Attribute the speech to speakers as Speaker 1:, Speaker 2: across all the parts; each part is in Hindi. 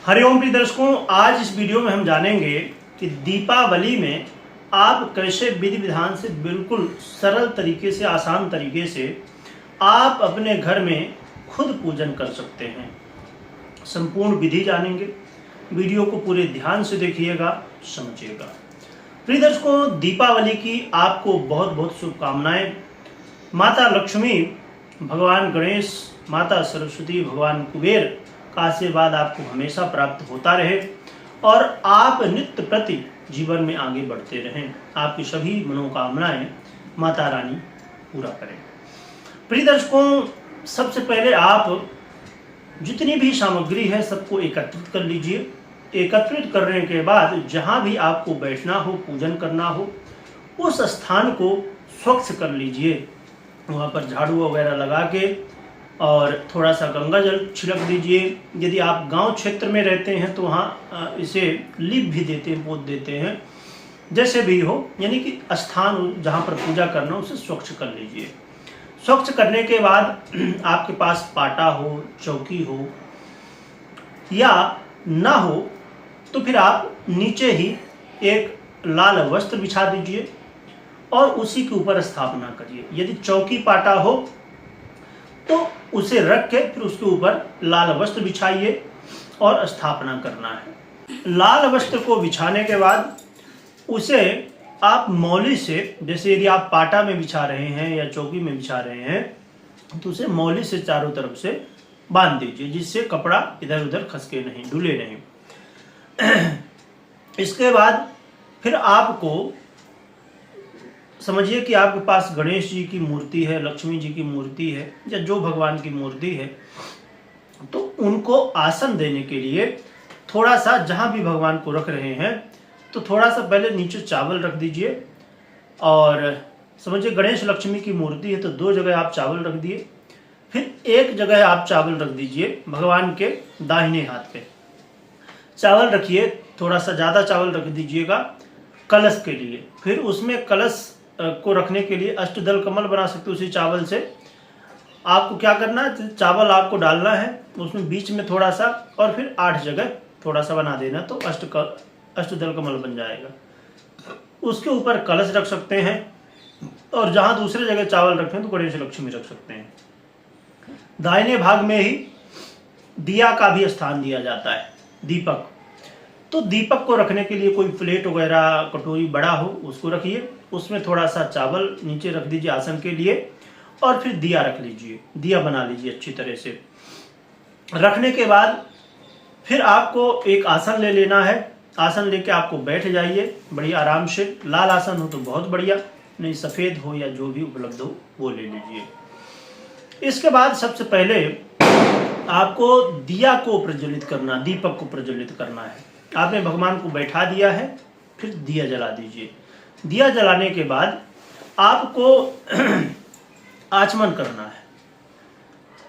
Speaker 1: हरिओम प्रिय दर्शकों, आज इस वीडियो में हम जानेंगे कि दीपावली में आप कैसे विधि विधान से बिल्कुल सरल तरीके से, आसान तरीके से आप अपने घर में खुद पूजन कर सकते हैं। संपूर्ण विधि जानेंगे। वीडियो को पूरे ध्यान से देखिएगा, समझिएगा। प्रिय दर्शकों, दीपावली की आपको बहुत बहुत शुभकामनाएं। माता लक्ष्मी, भगवान गणेश, माता सरस्वती, भगवान कुबेर का आशीर्वाद आपको हमेशा प्राप्त होता रहे और आप नित्य प्रति जीवन में आगे बढ़ते रहें। आपकी सभी मनोकामनाएं माता रानी पूरा करें। प्रिय दर्शकों, सबसे पहले आप जितनी भी सामग्री है सबको एकत्रित कर लीजिए। एकत्रित करने के बाद जहां भी आपको बैठना हो, पूजन करना हो, उस स्थान को स्वच्छ कर लीजिए। वहाँ पर झाड़ू वगैरह लगा के और थोड़ा सा गंगा जल छिड़क दीजिए। यदि आप गांव क्षेत्र में रहते हैं तो वहाँ इसे लीप भी देते हैं, पोत देते हैं। जैसे भी हो, यानी कि स्थान जहाँ पर पूजा करना उसे स्वच्छ कर लीजिए। स्वच्छ करने के बाद आपके पास पाटा हो, चौकी हो या ना हो तो फिर आप नीचे ही एक लाल वस्त्र बिछा दीजिए और उसी के ऊपर स्थापना करिए। यदि चौकी पाटा हो तो उसे रख के फिर उसके ऊपर लाल वस्त्र बिछाइए और स्थापना करना है। लाल वस्त्र को बिछाने के बाद उसे आप मौली से, जैसे यदि आप पाटा में बिछा रहे हैं या चौकी में बिछा रहे हैं तो उसे मौली से चारों तरफ से बांध दीजिए, जिससे कपड़ा इधर उधर खसके नहीं, डुले नहीं। इसके बाद फिर आपको समझिए कि आपके पास गणेश जी की मूर्ति है, लक्ष्मी जी की मूर्ति है या जो भगवान की मूर्ति है, तो उनको आसन देने के लिए थोड़ा सा, जहां भी भगवान को रख रहे हैं तो थोड़ा सा पहले नीचे चावल रख दीजिए। और समझिए गणेश लक्ष्मी की मूर्ति है तो 2 जगह आप चावल रख दिए, फिर एक जगह आप चावल रख दीजिए भगवान के दाहिने हाथ पे। चावल रखिए, थोड़ा सा ज़्यादा चावल रख दीजिएगा कलश के लिए। फिर उसमें कलश को रखने के लिए अष्टदल कमल बना सकते हो। उसी चावल से आपको क्या करना है, चावल आपको डालना है उसमें बीच में थोड़ा सा और फिर 8 जगह थोड़ा सा बना देना, तो अष्टदल कमल बन जाएगा। उसके ऊपर कलश रख सकते हैं और जहां दूसरे जगह चावल रखें तो गणेश लक्ष्मी रख सकते हैं। दाहिने भाग में ही दिया का भी स्थान दिया जाता है, दीपक। तो दीपक को रखने के लिए कोई प्लेट वगैरह, कटोरी बड़ा हो उसको रखिए, उसमें थोड़ा सा चावल नीचे रख दीजिए आसन के लिए और फिर दिया रख लीजिए, दिया बना लीजिए अच्छी तरह से। रखने के बाद फिर आपको एक आसन ले लेना है। आसन लेके आपको बैठ जाइए बढ़िया आराम से। लाल आसन हो तो बहुत बढ़िया, नहीं सफ़ेद हो या जो भी उपलब्ध हो वो ले लीजिए। इसके बाद सबसे पहले आपको दिया को प्रज्वलित करना, दीपक को प्रज्वलित करना है। आपने भगवान को बैठा दिया है, फिर दिया जला दीजिए। दिया जलाने के बाद आपको आचमन करना है।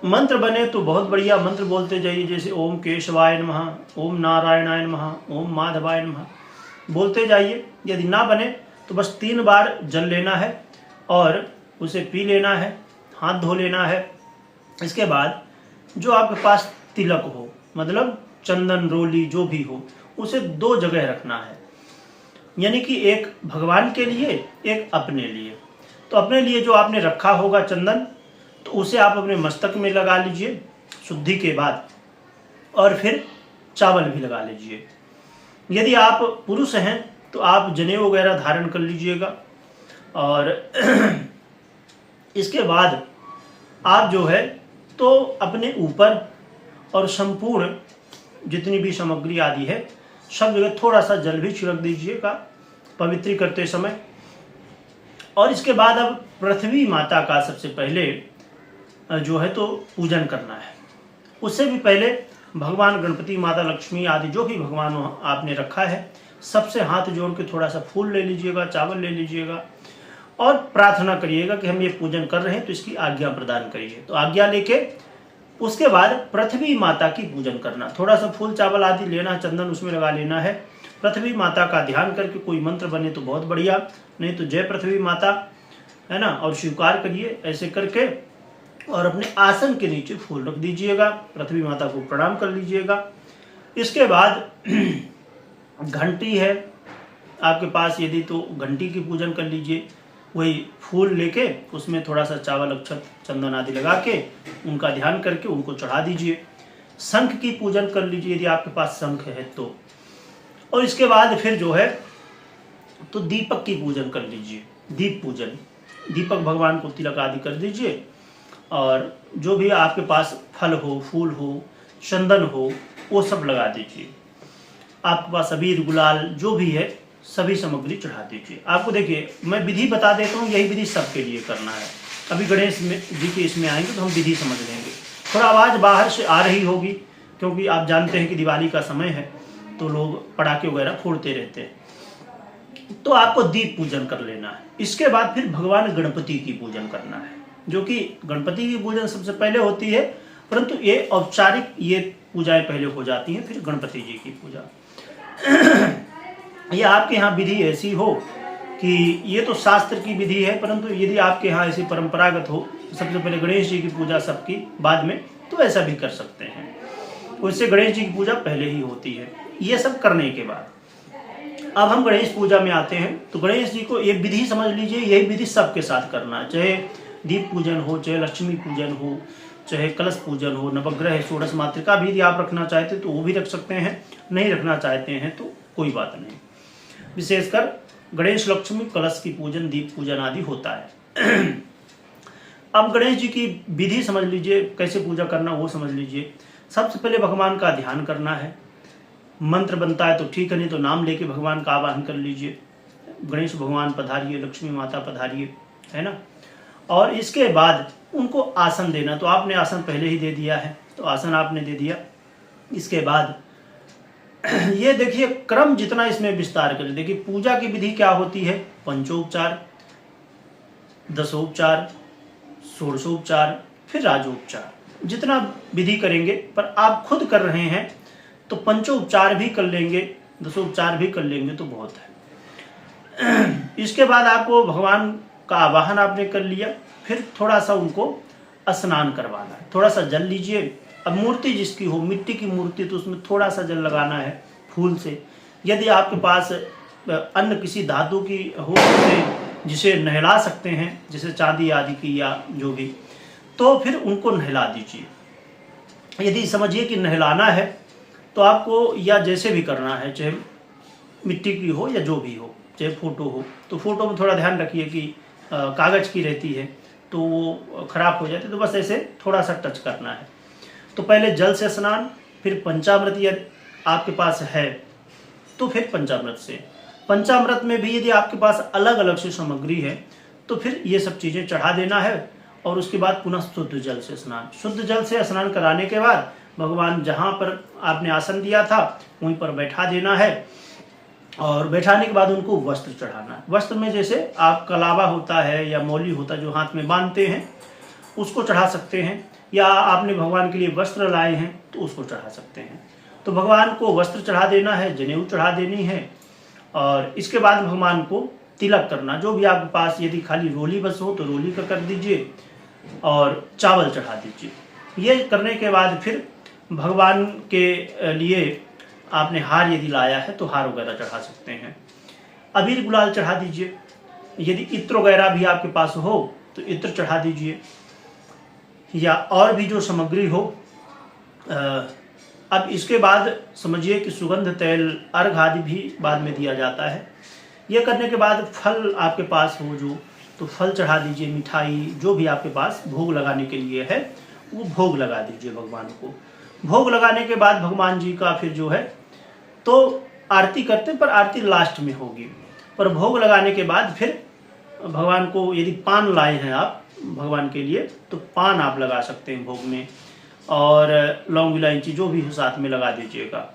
Speaker 1: मंत्र बने तो बहुत बढ़िया मंत्र बोलते जाइए, जैसे ओम केशवाय नमः, ओम नारायणाय नमः, ओम माधवाय नमः बोलते जाइए। यदि ना बने तो बस 3 बार जल लेना है और उसे पी लेना है, हाथ धो लेना है। इसके बाद जो आपके पास तिलक हो, मतलब चंदन, रोली जो भी हो, उसे 2 जगह रखना है। यानी कि एक भगवान के लिए, एक अपने लिए। तो अपने लिए जो आपने रखा होगा चंदन, तो उसे आप अपने मस्तक में लगा लीजिए शुद्धि के बाद, और फिर चावल भी लगा लीजिए। यदि आप पुरुष हैं तो आप जनेऊ वगैरह धारण कर लीजिएगा। और इसके बाद आप जो है तो अपने ऊपर और संपूर्ण जितनी भी सामग्री आदि है सब जगह थोड़ा सा जल भी छिड़क दीजिएगा पवित्र करते समय। और इसके बाद अब पृथ्वी माता का सबसे पहले जो है तो पूजन करना है। उससे भी पहले भगवान गणपति, माता लक्ष्मी आदि जो भी भगवान आपने रखा है, सबसे हाथ जोड़ के थोड़ा सा फूल ले लीजिएगा, चावल ले लीजिएगा और प्रार्थना करिएगा कि हम ये पूजन कर रहे हैं तो इसकी आज्ञा प्रदान करिए। तो आज्ञा लेके उसके बाद पृथ्वी माता की पूजन करना। थोड़ा सा फूल चावल आदि लेना, चंदन उसमें लगा लेना है। पृथ्वी माता का ध्यान करके कोई मंत्र बने तो बहुत बढ़िया, नहीं तो जय पृथ्वी माता, है ना, और स्वीकार करिए ऐसे करके। और अपने आसन के नीचे फूल रख दीजिएगा, पृथ्वी माता को प्रणाम कर लीजिएगा। इसके बाद घंटी है आपके पास, यदि तो घंटी की पूजन कर लीजिए। वही फूल लेके उसमें थोड़ा सा चावल अक्षत चंदन आदि लगा के उनका ध्यान करके उनको चढ़ा दीजिए। शंख की पूजन कर लीजिए यदि आपके पास शंख है तो। और इसके बाद फिर जो है तो दीपक की पूजन कर लीजिए, दीप पूजन। दीपक भगवान को तिलक आदि कर दीजिए और जो भी आपके पास फल हो, फूल हो, चंदन हो, वो सब लगा दीजिए। आपके पास अबीर गुलाल जो भी है सभी सामग्री चढ़ा दीजिए। आपको देखिए मैं विधि बता देता हूँ, यही विधि सबके लिए करना है। अभी गणेश जी के इसमें आएंगे तो हम विधि समझ लेंगे। थोड़ा आवाज़ बाहर से आ रही होगी क्योंकि आप जानते हैं कि दिवाली का समय है तो लोग पटाखे वगैरह फोड़ते रहते हैं। तो आपको दीप पूजन कर लेना है। इसके बाद फिर भगवान गणपति की पूजन करना है, जो कि गणपति की पूजन सबसे पहले होती है, परंतु ये औपचारिक ये पूजाएं पहले हो जाती हैं, फिर गणपति जी की पूजा। ये आपके यहाँ विधि ऐसी हो कि ये तो शास्त्र की विधि है, परंतु यदि आपके यहाँ ऐसी परंपरागत हो सबसे पहले गणेश जी की पूजा सबकी बाद में, तो ऐसा भी कर सकते हैं। उससे गणेश जी की पूजा पहले ही होती है। ये सब करने के बाद अब हम गणेश पूजा में आते हैं। तो गणेश जी को ये विधि समझ लीजिए, यही विधि सबके साथ करना है, चाहे दीप पूजन हो, चाहे लक्ष्मी पूजन हो, चाहे कलश पूजन हो, नवग्रह षोडश मातृका भी यदि आप रखना चाहते तो वो भी रख सकते हैं, नहीं रखना चाहते हैं तो कोई बात नहीं। विशेषकर गणेश लक्ष्मी कलश की पूजन, दीप पूजन आदि होता है। अब गणेश जी की विधि समझ लीजिए, कैसे पूजा करना वो समझ लीजिए। सबसे पहले भगवान का ध्यान करना है। मंत्र बनता है तो ठीक है, नहीं तो नाम लेके भगवान का आवाहन कर लीजिए, गणेश भगवान पधारिए, लक्ष्मी माता पधारिए, है ना। और इसके बाद उनको आसन देना। तो आपने आसन पहले ही दे दिया है, तो आसन आपने दे दिया। इसके बाद ये देखिए क्रम जितना इसमें विस्तार करें। देखिए पूजा की विधि क्या होती है, पंचोपचार, दशोपचार, षोडशोपचार, फिर राजोपचार, जितना विधि करेंगे। पर आप खुद कर रहे हैं तो पंचोपचार भी कर लेंगे, दशोपचार भी कर लेंगे तो बहुत है। इसके बाद आपको भगवान का आवाहन आपने कर लिया, फिर थोड़ा सा उनको स्नान करवाना है। थोड़ा सा जल लीजिए। अब मूर्ति जिसकी हो, मिट्टी की मूर्ति, तो उसमें थोड़ा सा जल लगाना है फूल से। यदि आपके पास अन्य किसी धातु की हो जिसे नहला सकते हैं, जैसे चांदी आदि की या जो भी, तो फिर उनको नहला दीजिए। यदि समझिए कि नहलाना है तो आपको या जैसे भी करना है, चाहे मिट्टी की हो या जो भी हो, चाहे फोटो हो, तो फोटो में थोड़ा ध्यान रखिए कि कागज़ की रहती है तो वो खराब हो जाती है, तो बस ऐसे थोड़ा सा टच करना है। तो पहले जल से स्नान, फिर पंचामृत यदि आपके पास है तो फिर पंचामृत से। पंचामृत में भी यदि आपके पास अलग अलग से सामग्री है तो फिर ये सब चीज़ें चढ़ा देना है। और उसके बाद पुनः शुद्ध जल से स्नान। शुद्ध जल से स्नान कराने के बाद भगवान जहाँ पर आपने आसन दिया था वहीं पर बैठा देना है। और बैठाने के बाद उनको वस्त्र चढ़ाना है। वस्त्र में जैसे आप कलावा होता है या मौली होता है जो हाथ में बांधते हैं, उसको चढ़ा सकते हैं, या आपने भगवान के लिए वस्त्र लाए हैं तो उसको चढ़ा सकते हैं। तो भगवान को वस्त्र चढ़ा देना है, जनेऊ चढ़ा देनी है। और इसके बाद भगवान को तिलक करना। जो भी आपके पास यदि खाली रोली बस हो तो रोली का कर दीजिए और चावल चढ़ा दीजिए। ये करने के बाद फिर भगवान के लिए आपने हार यदि लाया है तो हार वगैरह चढ़ा सकते हैं। अबीर गुलाल चढ़ा दीजिए। यदि इत्र वगैरह भी आपके पास हो तो इत्र चढ़ा दीजिए, या और भी जो सामग्री हो। अब इसके बाद समझिए कि सुगंध तेल अर्घ आदि भी बाद में दिया जाता है। यह करने के बाद फल आपके पास हो जो, तो फल चढ़ा दीजिए, मिठाई जो भी आपके पास भोग लगाने के लिए है वो भोग लगा दीजिए भगवान को। भोग लगाने के बाद भगवान जी का फिर जो है तो आरती करते हैं, पर आरती लास्ट में होगी। पर भोग लगाने के बाद फिर भगवान को यदि पान लाए हैं आप भगवान के लिए तो पान आप लगा सकते हैं भोग में, और लौंग इलायची जो भी हो साथ में लगा दीजिएगा।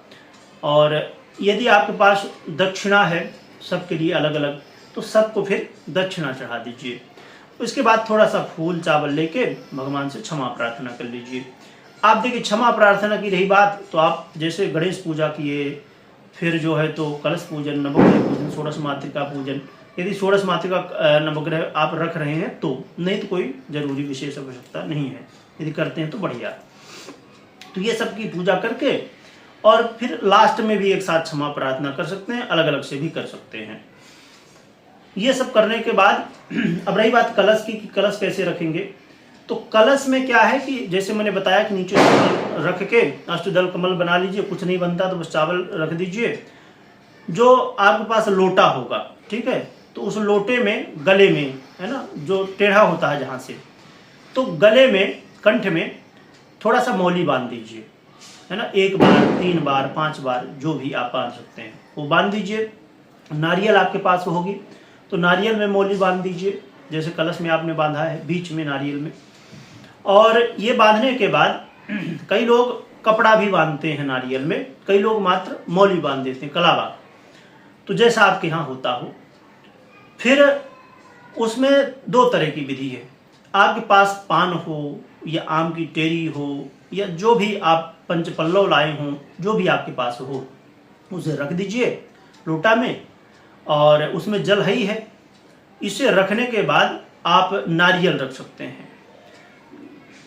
Speaker 1: और यदि आपके पास दक्षिणा है सबके लिए अलग अलग, तो सबको फिर दक्षिणा चढ़ा दीजिए। उसके बाद थोड़ा सा फूल चावल लेके भगवान से क्षमा प्रार्थना कर लीजिए। आप देखिए क्षमा प्रार्थना की रही बात, तो आप जैसे गणेश पूजा किए, फिर जो है तो कलश पूजन, नवग्रह पूजन, षोडश मातृका पूजन, यदि षोडश मातृका नवग्रह आप रख रहे हैं तो, नहीं तो कोई जरूरी विशेष आवश्यकता नहीं है, यदि करते हैं तो बढ़िया। तो ये सब की पूजा करके और फिर लास्ट में भी एक साथ क्षमा प्रार्थना कर सकते हैं, अलग अलग से भी कर सकते हैं। ये सब करने के बाद अब रही बात कलश की कि कलश कैसे रखेंगे। तो कलश में क्या है कि जैसे मैंने बताया कि नीचे चावल रख के अष्टदल कमल बना लीजिए, कुछ नहीं बनता तो बस चावल रख दीजिए। जो आपके पास लोटा होगा, ठीक है, तो उस लोटे में गले में, है ना, जो टेढ़ा होता है जहाँ से, तो गले में, कंठ में थोड़ा सा मौली बांध दीजिए, है ना, 1 बार 3 बार 5 बार जो भी आप बांध सकते हैं वो बांध दीजिए। नारियल आपके पास होगी तो नारियल में मौली बांध दीजिए, जैसे कलश में आपने बांधा है, बीच में नारियल में। और ये बांधने के बाद कई लोग कपड़ा भी बांधते हैं नारियल में, कई लोग मात्र मौली बांध देते हैं, कलावा, तो जैसा आपके यहाँ होता हो। फिर उसमें 2 तरह की विधि है। आपके पास पान हो या आम की टेरी हो या जो भी आप पंचपल्लव लाए हों, जो भी आपके पास हो, उसे रख दीजिए लोटा में, और उसमें जल ही है। इसे रखने के बाद आप नारियल रख सकते हैं।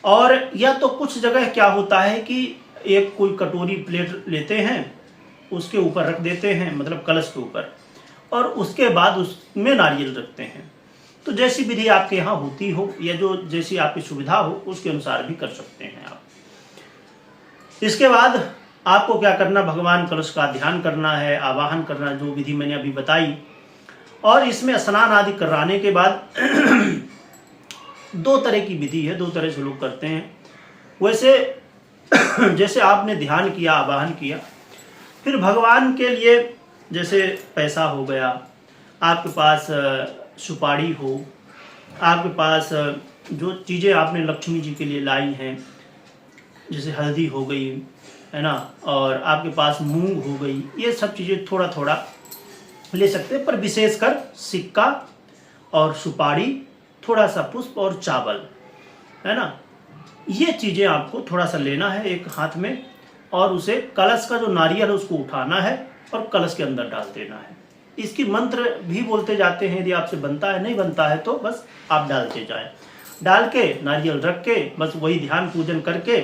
Speaker 1: और या तो कुछ जगह क्या होता है कि एक कोई कटोरी प्लेट लेते हैं, उसके ऊपर रख देते हैं, मतलब कलश के ऊपर, और उसके बाद उसमें नारियल रखते हैं। तो जैसी विधि आपके यहाँ होती हो या जो जैसी आपकी सुविधा हो उसके अनुसार भी कर सकते हैं आप। इसके बाद आपको क्या करना, भगवान कलश का ध्यान करना है, आवाहन करना, जो विधि मैंने अभी बताई। और इसमें स्नान आदि कराने के बाद 2 तरह की विधि है, 2 तरह से लोग करते हैं। वैसे जैसे आपने ध्यान किया, आवाहन किया, फिर भगवान के लिए जैसे पैसा हो गया, आपके पास सुपारी हो, आपके पास जो चीज़ें आपने लक्ष्मी जी के लिए लाई हैं, जैसे हल्दी हो गई, है ना, और आपके पास मूंग हो गई, ये सब चीज़ें थोड़ा थोड़ा ले सकते हैं, पर विशेषकर सिक्का और सुपारी, थोड़ा सा पुष्प और चावल, है ना, ये चीज़ें आपको थोड़ा सा लेना है एक हाथ में, और उसे कलश का जो नारियल है उसको उठाना है और कलश के अंदर डाल देना है। इसकी मंत्र भी बोलते जाते हैं, यदि आपसे बनता है, नहीं बनता है तो बस आप डालते जाएं। डाल के नारियल रख के बस वही ध्यान पूजन करके,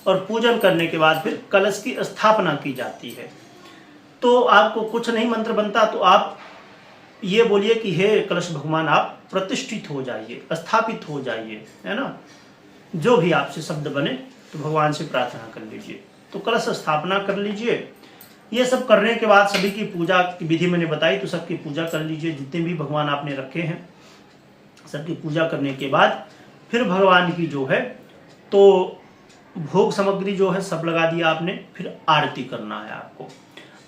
Speaker 1: और पूजन करने के बाद फिर कलश की स्थापना की जाती है। तो आपको कुछ नहीं मंत्र बनता तो आप ये बोलिए कि हे कलश भगवान, आप प्रतिष्ठित हो जाइए, स्थापित हो जाइए, है ना, जो भी आपसे शब्द बने तो भगवान से प्रार्थना कर लीजिए। तो कलश स्थापना कर लीजिए। ये सब करने के बाद सभी की पूजा की विधि मैंने बताई, तो सबकी पूजा कर लीजिए, जितने भी भगवान आपने रखे हैं सबकी पूजा करने के बाद फिर भगवान की जो है तो भोग सामग्री जो है सब लगा दिया आपने, फिर आरती करना है आपको।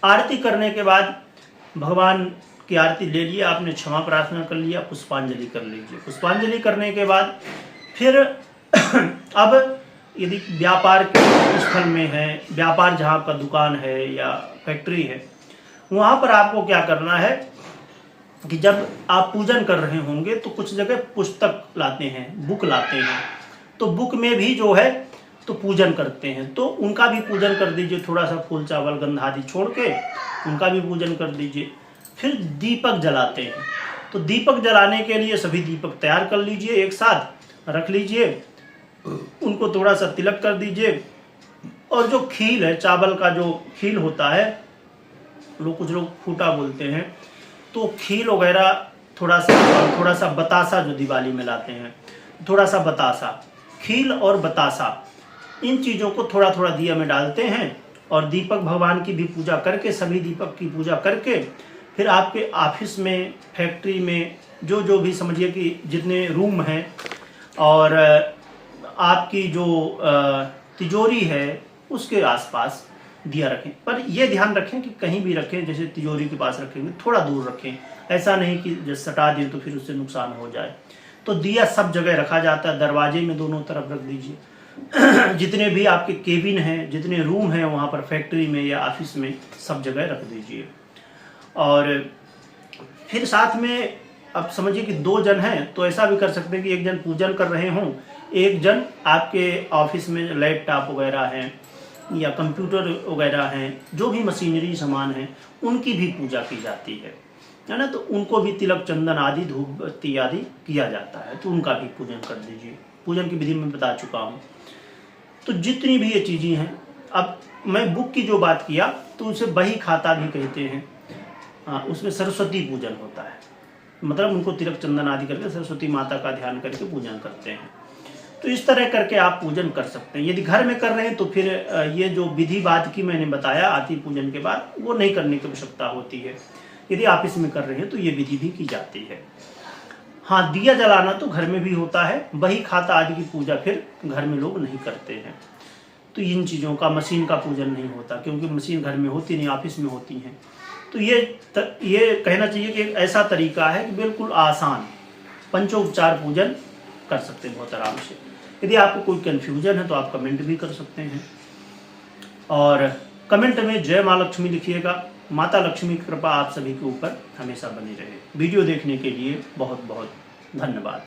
Speaker 1: आरती करने के बाद भगवान की आरती ले लिया आपने, क्षमा प्रार्थना कर लिया, पुष्पांजलि कर लीजिए। पुष्पांजलि करने के बाद फिर अब यदि व्यापार के स्थल में है, व्यापार जहाँ आपका दुकान है या फैक्ट्री है, वहाँ पर आपको क्या करना है कि जब आप पूजन कर रहे होंगे तो कुछ जगह पुस्तक लाते हैं, बुक लाते हैं, तो बुक में भी जो है तो पूजन करते हैं, तो उनका भी पूजन कर दीजिए, थोड़ा सा फूल चावल गंध आदि छोड़ के उनका भी पूजन कर दीजिए। फिर दीपक जलाते हैं, तो दीपक जलाने के लिए सभी दीपक तैयार कर लीजिए, एक साथ रख लीजिए, उनको थोड़ा सा तिलक कर दीजिए। और जो खील है, चावल का जो खील होता है, कुछ लोग फूटा बोलते हैं, तो खील वगैरह थोड़ा सा बतासा जो दिवाली में लाते हैं, थोड़ा सा बतासा, खील और बतासा, इन चीज़ों को थोड़ा थोड़ा दिया में डालते हैं। और दीपक भगवान की भी पूजा करके, सभी दीपक की पूजा करके, फिर आपके ऑफिस में, फैक्ट्री में, जो जो भी समझिए कि जितने रूम हैं, और आपकी जो तिजोरी है उसके आसपास दिया रखें। पर यह ध्यान रखें कि कहीं भी रखें, जैसे तिजोरी के पास रखेंगे थोड़ा दूर रखें, ऐसा नहीं कि जैसे सटा दें तो फिर उससे नुकसान हो जाए। तो दिया सब जगह रखा जाता है, दरवाजे में दोनों तरफ रख दीजिए। जितने भी आपके केबिन हैं, जितने रूम हैं वहाँ पर, फैक्ट्री में या ऑफिस में, सब जगह रख दीजिए। और फिर साथ में अब समझिए कि 2 जन हैं तो ऐसा भी कर सकते हैं कि एक जन पूजन कर रहे हों, एक जन आपके ऑफिस में लैपटॉप वगैरह हैं या कंप्यूटर वगैरह हैं, जो भी मशीनरी सामान है उनकी भी पूजा की जाती है ना, तो उनको भी तिलक चंदन आदि धूप बत्ती आदि किया जाता है, तो उनका भी पूजन कर दीजिए। पूजन की विधि में बता चुका हूँ। तो जितनी भी ये चीज़ें हैं, अब मैं बुक की जो बात किया तो उसे बही खाता भी कहते हैं। हाँ, उसमें सरस्वती पूजन होता है, मतलब उनको तिलक चंदन आदि करके सरस्वती माता का ध्यान करके पूजन करते हैं। तो इस तरह करके आप पूजन कर सकते हैं। यदि घर में कर रहे हैं तो फिर ये जो विधिवाद की मैंने बताया आरती पूजन के बाद, वो नहीं करने की आवश्यकता होती है। यदि ऑफिस में कर रहे हैं तो ये विधि भी की जाती है। हाँ, दिया जलाना तो घर में भी होता है, बही खाता आदि की पूजा फिर घर में लोग नहीं करते हैं। तो इन चीज़ों का, मशीन का पूजन नहीं होता, क्योंकि मशीन घर में होती नहीं, ऑफिस में होती हैं। तो ये कहना चाहिए कि एक ऐसा तरीका है कि बिल्कुल आसान पंचोपचार पूजन कर सकते हैं बहुत आराम से। यदि आपको कोई कन्फ्यूजन है तो आप कमेंट भी कर सकते हैं, और कमेंट में जय माँ लक्ष्मी लिखिएगा। माता लक्ष्मी की कृपा आप सभी के ऊपर हमेशा बनी रहे। वीडियो देखने के लिए बहुत बहुत धन्यवाद।